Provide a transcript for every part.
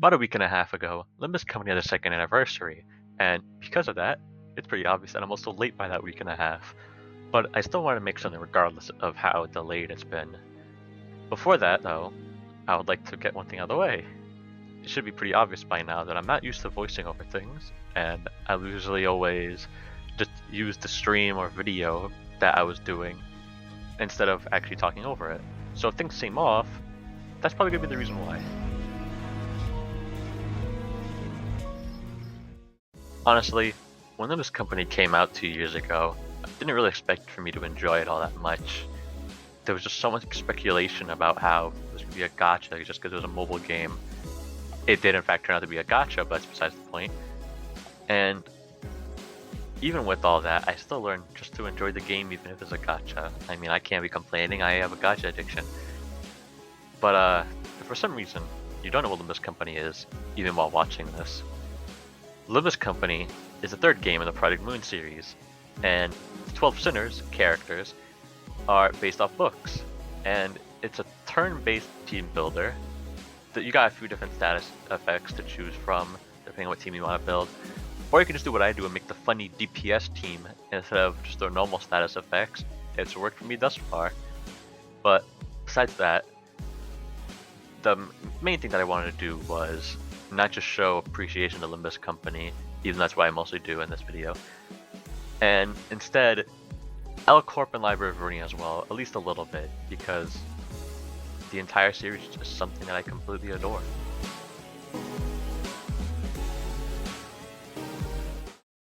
About a week and a half ago, Limbus Company had a second anniversary, and because of that, it's pretty obvious that I'm also late by that week and a half. But I still want to make something regardless of how delayed it's been. Before that, though, I would like to get one thing out of the way. It should be pretty obvious by now that I'm not used to voicing over things, and I usually always just use the stream or video that I was doing instead of actually talking over it. So if things seem off, that's probably going to be the reason why. Honestly, when this company came out 2 years ago, I didn't really expect for me to enjoy it all that much. There was just so much speculation about how it was going to be a gacha just because it was a mobile game. It did in fact turn out to be a gacha, but that's besides the point. And even with all that, I still learned just to enjoy the game even if it's a gacha. I mean, I can't be complaining, I have a gacha addiction. But if for some reason you don't know what Limbus Company is, even while watching this, Limbus Company is the third game in the Project Moon series, and the 12 Sinners characters are based off books, and it's a turn-based team builder that you got a few different status effects to choose from depending on what team you want to build, or you can just do what I do and make the funny DPS team instead of just their normal status effects. It's worked for me thus far. But besides that, the main thing that I wanted to do was not just show appreciation to Limbus Company, even though that's what I mostly do in this video, and instead L Corp and Library of Runia as well, at least a little bit, because the entire series is just something that I completely adore.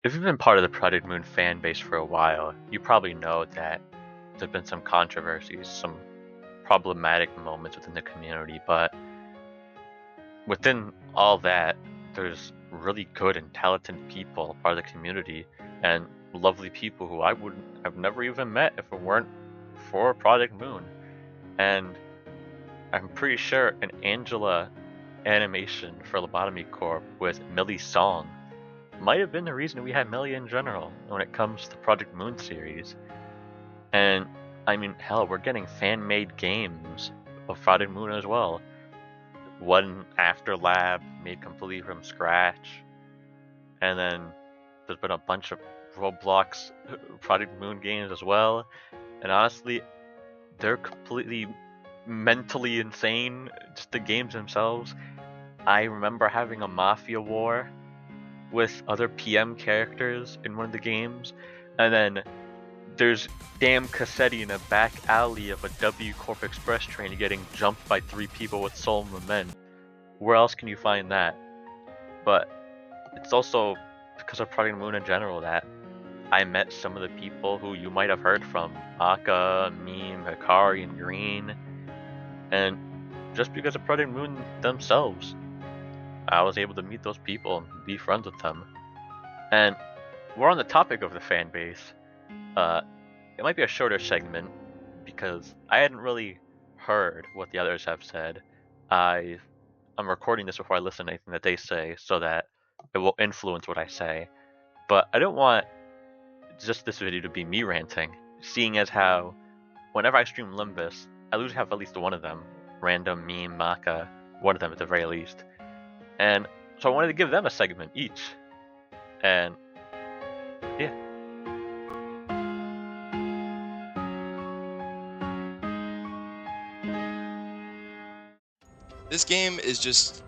If you've been part of the Project Moon fan base for a while, you probably know that there's been some controversies, some problematic moments within the community, but within all that, there's really good and talented people part of the community, and lovely people who I would have never even met if it weren't for Project Moon. And I'm pretty sure an Angela animation for Lobotomy Corp with Millie's song might have been the reason we had Millie in general when it comes to Project Moon series. And I mean, hell, we're getting fan-made games of Project Moon as well. One After Lab made completely from scratch, and then there's been a bunch of Roblox Project Moon games as well, and honestly, they're completely mentally insane, just the games themselves. I remember having a Mafia War with other PM characters in one of the games, and then there's damn Cassetti in a back alley of a W Corp Express train getting jumped by 3 people with Soul Lament. Where else can you find that? But it's also because of Project Moon in general that I met some of the people who you might have heard from. Aka, Meme, Hikari, and Green. And just because of Project Moon themselves, I was able to meet those people and be friends with them. And we're on the topic of the fan base. It might be a shorter segment because I hadn't really heard what the others have said. I'm recording this before I listen to anything that they say so that it will influence what I say. But I don't want just this video to be me ranting, seeing as how whenever I stream Limbus, I usually have at least one of them, random, Meme, Maka, one of them at the very least. And so I wanted to give them a segment each. And yeah. This game is just,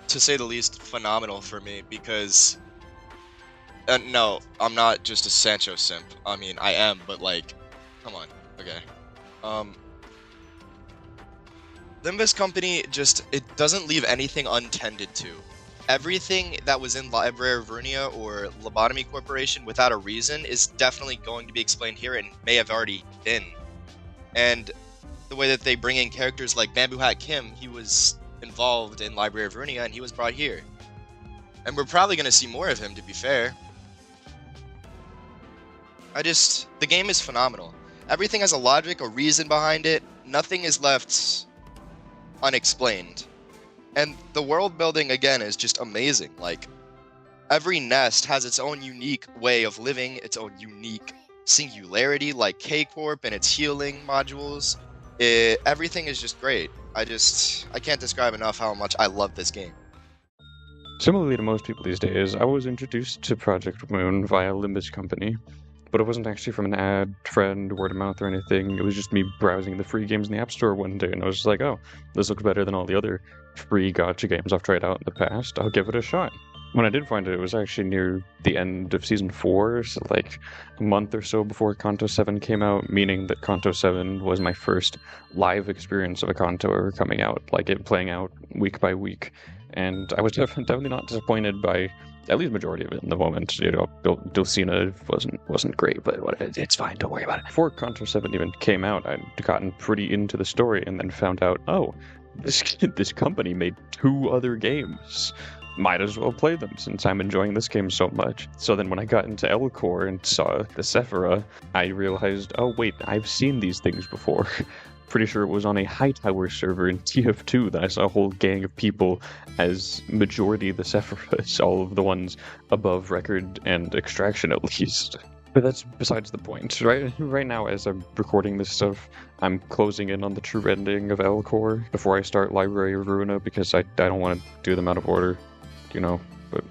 to say the least, phenomenal for me because, no, I'm not just a Sancho simp. I mean, I am, but like, come on, okay. Limbus Company just, it doesn't leave anything untended to. Everything that was in Library of Runia or Lobotomy Corporation without a reason is definitely going to be explained here and may have already been. And the way that they bring in characters like Bamboo Hat Kim, he was involved in Library of Runia and he was brought here. And we're probably going to see more of him, to be fair. The game is phenomenal. Everything has a logic, a reason behind it. Nothing is left unexplained. And the world building, again, is just amazing. Like, every nest has its own unique way of living, its own unique singularity, like K-Corp and its healing modules. Everything is just great. I can't describe enough how much I love this game. Similarly to most people these days, I was introduced to Project Moon via Limbus Company, but it wasn't actually from an ad, friend, word of mouth, or anything. It was just me browsing the free games in the App Store one day, and I was just like, oh, this looks better than all the other free gacha games I've tried out in the past. I'll give it a shot. When I did find it, it was actually near the end of Season 4, so like a month or so before Kanto 7 came out, meaning that Kanto 7 was my first live experience of a Kanto ever coming out, like it playing out week by week. And I was definitely not disappointed by at least majority of it in the moment. You know, Dulcina wasn't great, but it's fine. Don't worry about it. Before Contra 7 even came out, I'd gotten pretty into the story and then found out, oh, this company made 2 other games. Might as well play them since I'm enjoying this game so much. So then when I got into Elcor and saw the Sephira, I realized, oh wait, I've seen these things before. Pretty sure it was on a Hightower server in TF2 that I saw a whole gang of people as majority the Sephiras, all of the ones above record and extraction at least. But that's besides the point. Right now, as I'm recording this stuff, I'm closing in on the true ending of Elcor before I start Library of Ruina because I don't want to do them out of order, you know. But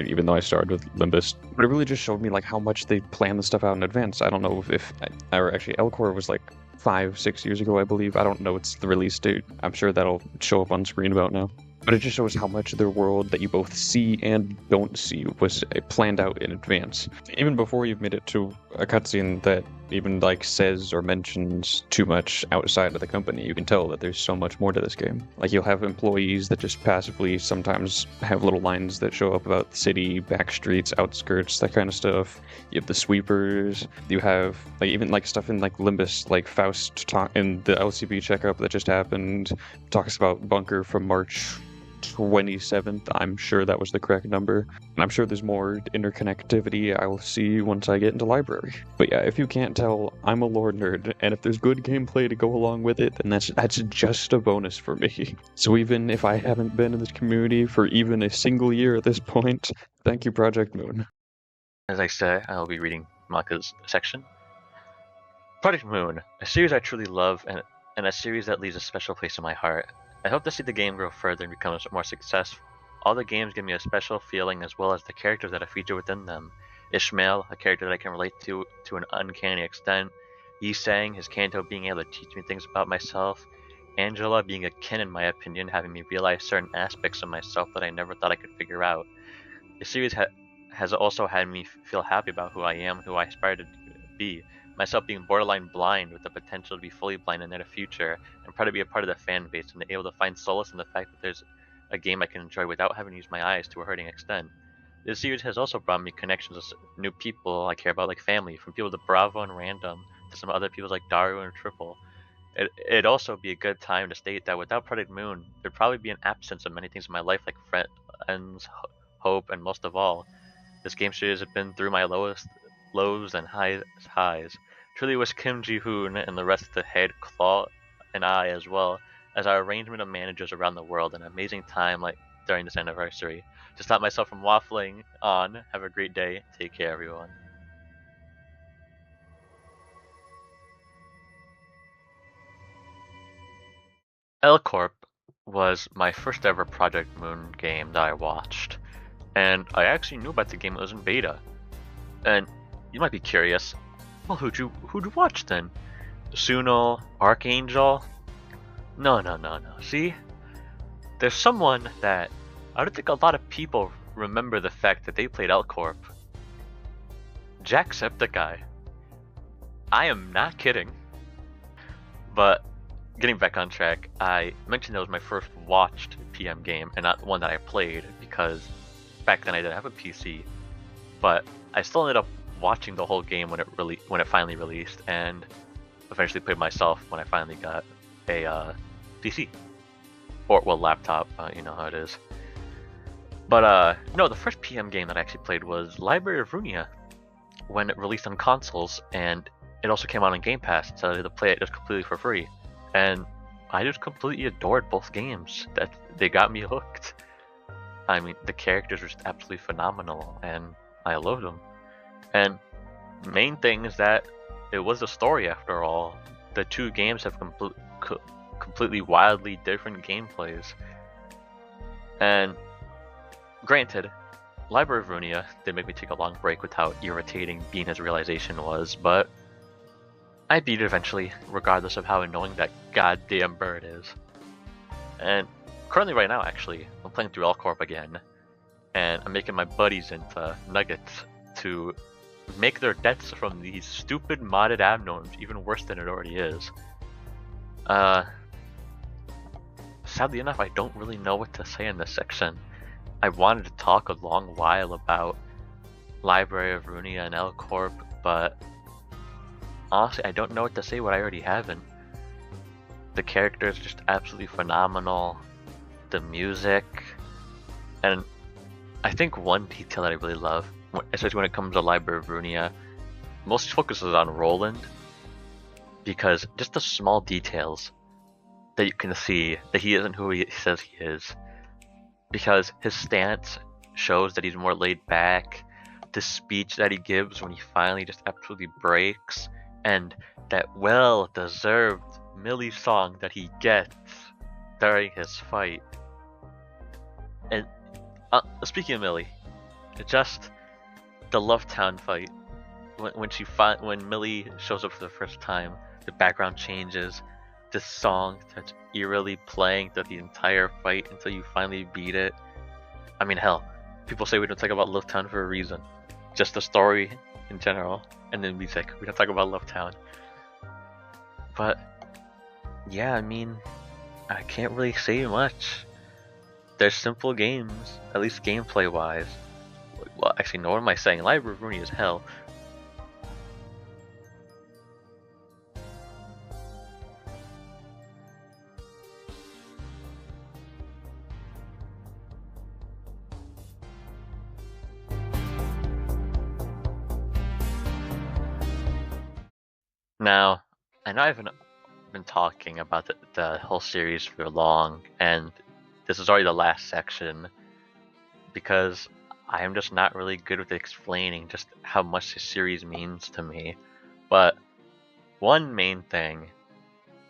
even though I started with Limbus, but it really just showed me like how much they plan the stuff out in advance. I don't know if or actually Elcor was like 5-6 years ago, I believe. I don't know what's the release date. I'm sure that'll show up on screen about now. But it just shows how much of their world that you both see and don't see was planned out in advance. Even before you've made it to a cutscene that even like says or mentions too much outside of the company, you can tell that there's so much more to this game. Like you'll have employees that just passively sometimes have little lines that show up about the city, back streets, outskirts, that kind of stuff. You have the sweepers. You have like even like stuff in like Limbus, like Faust in the LCB checkup that just happened talks about Bunker from March 27th. I'm sure that was the correct number. And I'm sure there's more interconnectivity I will see once I get into library. But yeah, if you can't tell, I'm a lore nerd, and if there's good gameplay to go along with it, then that's just a bonus for me. So even if I haven't been in this community for even a single year at this point, thank you, Project Moon. As I say, I'll be reading Maka's section. Project Moon, a series I truly love and a series that leaves a special place in my heart. I hope to see the game grow further and become more successful. All the games give me a special feeling as well as the characters that I feature within them. Ishmael, a character that I can relate to an uncanny extent. Yi Sang, his Kanto being able to teach me things about myself. Angela being a kin in my opinion, having me realize certain aspects of myself that I never thought I could figure out. The series has also had me feel happy about who I am, who I aspire to be. Myself being borderline blind with the potential to be fully blind in the future, and proud to be a part of the fan base and able to find solace in the fact that there's a game I can enjoy without having to use my eyes to a hurting extent. This series has also brought me connections with new people I care about, like family, from people to Bravo and Random to some other people like Daru and Triple. It'd also be a good time to state that without Project Moon, there'd probably be an absence of many things in my life like friends, hope, and most of all, this game series has been through my lowest lows and highs. Truly wish Kim Ji-hoon and the rest of the head, Claw, and I as well as our arrangement of managers around the world an amazing time like during this anniversary. To stop myself from waffling on, have a great day. Take care, everyone. L Corp was my first ever Project Moon game that I watched, and I actually knew about the game. It was in beta, and you might be curious, well, who'd you watch then? Suno, Archangel? No. See, there's someone that I don't think a lot of people remember the fact that they played L Corp. Jacksepticeye. I am not kidding. But getting back on track, I mentioned that was my first watched PM game and not one that I played because back then I didn't have a PC. But I still ended up watching the whole game when it finally released, and eventually played myself when I finally got a PC or laptop. You know how it is. But no, the first PM game that I actually played was Library of Runia when it released on consoles, and it also came out on Game Pass, so to play it just completely for free. And I just completely adored both games. That they got me hooked. I mean, the characters were just absolutely phenomenal, and I loved them. And main thing is that it was a story after all. The two games have completely wildly different gameplays. And Granted, Library of Runia did make me take a long break with how irritating being his realization was, but I beat it eventually, regardless of how annoying that goddamn bird is. And currently right now, actually, I'm playing through L-Corp again, and I'm making my buddies into nuggets to make their deaths from these stupid modded abnorms even worse than it already is. Sadly enough, I don't really know what to say in this section. I wanted to talk a long while about Library of Runia and L-Corp, but honestly, I don't know what to say what I already haven't. The characters are just absolutely phenomenal. The music, and I think one detail that I really love, especially when it comes to Library of Runia, mostly focuses on Roland, because just the small details that you can see that he isn't who he says he is, because his stance shows that he's more laid back, the speech that he gives when he finally just absolutely breaks, and that well-deserved Millie song that he gets during his fight. And speaking of Millie, just the Love Town fight, when Millie shows up for the first time, the background changes, this song that's eerily playing through the entire fight until you finally beat it. I mean, hell, people say we don't talk about Love Town for a reason. Just the story in general, and then music. We don't talk about Love Town. But yeah, I mean, I can't really say much. They're simple games, at least gameplay wise. Well, actually, no, what am I saying? Library of Runia is hell. Now, I know I haven't been talking about the whole series for long, and this is already the last section, because I am just not really good with explaining just how much this series means to me. But one main thing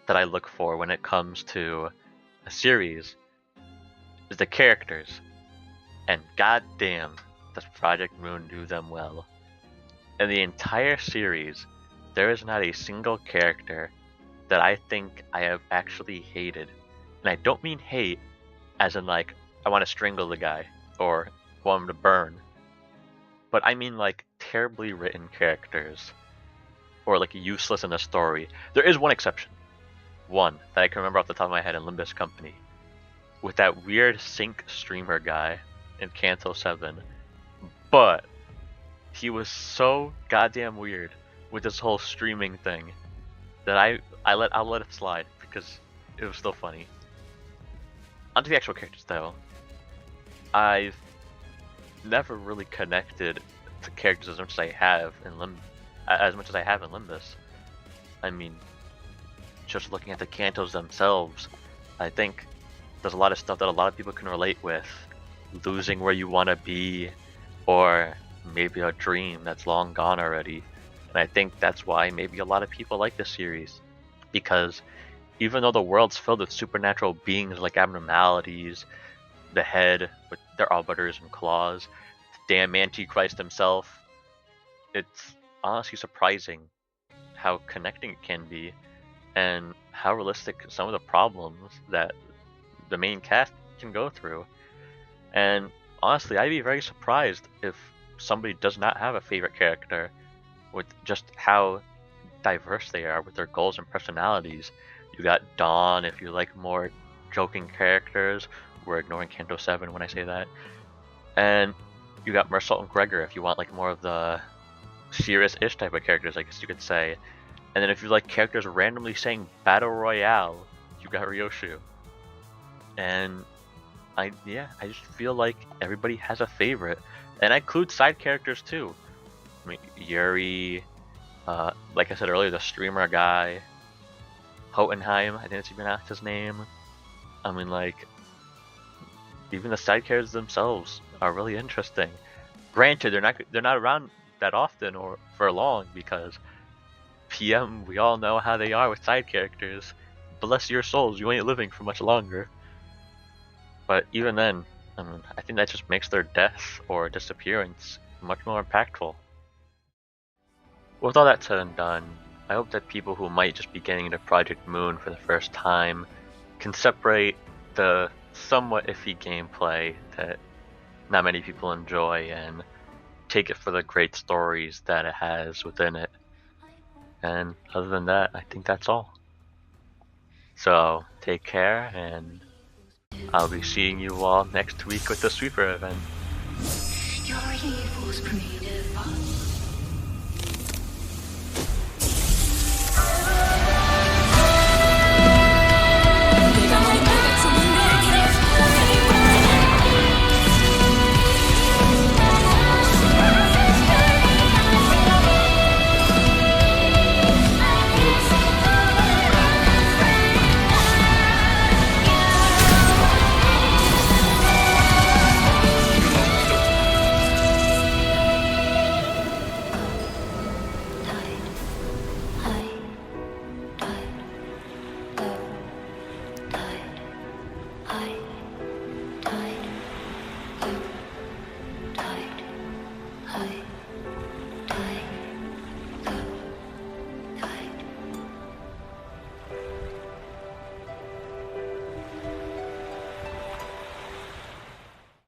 that I look for when it comes to a series is the characters, and goddamn, does Project Moon do them well. In the entire series, there is not a single character that I think I have actually hated. And I don't mean hate as in like, I want to strangle the guy, or want him to burn. But I mean like terribly written characters, or like useless in the story. There is one exception. One that I can remember off the top of my head in Limbus Company. With that weird sync streamer guy in Kanto 7. But he was so goddamn weird with this whole streaming thing that I'll let it slide because it was still funny. Onto the actual characters though. I've never really connected to characters as much as I have in Limbus. I mean, just looking at the Kantos themselves, I think there's a lot of stuff that a lot of people can relate with. Losing where you want to be, or maybe a dream that's long gone already. And I think that's why maybe a lot of people like this series. Because even though the world's filled with supernatural beings like abnormalities, the head with their arbiters and claws, the damn Antichrist himself, it's honestly surprising how connecting it can be, and how realistic some of the problems that the main cast can go through. And honestly, I'd be very surprised if somebody does not have a favorite character, with just how diverse they are with their goals and personalities. You got Dawn if you like more joking characters. We're ignoring Kanto 7 when I say that. And you got Mersault and Gregor if you want like more of the serious-ish type of characters, I guess you could say. And then if you like characters randomly saying Battle Royale, you got Ryoshu. And I just feel like everybody has a favorite. And I include side characters too. I mean, Yuri, like I said earlier, the streamer guy, Hohenheim, I think that's even his name. I mean, like, even the side characters themselves are really interesting. Granted, they're not around that often or for long, because PM, we all know how they are with side characters. Bless your souls, you ain't living for much longer. But even then, I mean, I think that just makes their death or disappearance much more impactful. With all that said and done, I hope that people who might just be getting into Project Moon for the first time can separate the somewhat iffy gameplay that not many people enjoy and take it for the great stories that it has within it. And other than that, I think that's all. So take care, and I'll be seeing you all next week with the Sweeper event. Your evil's primitive.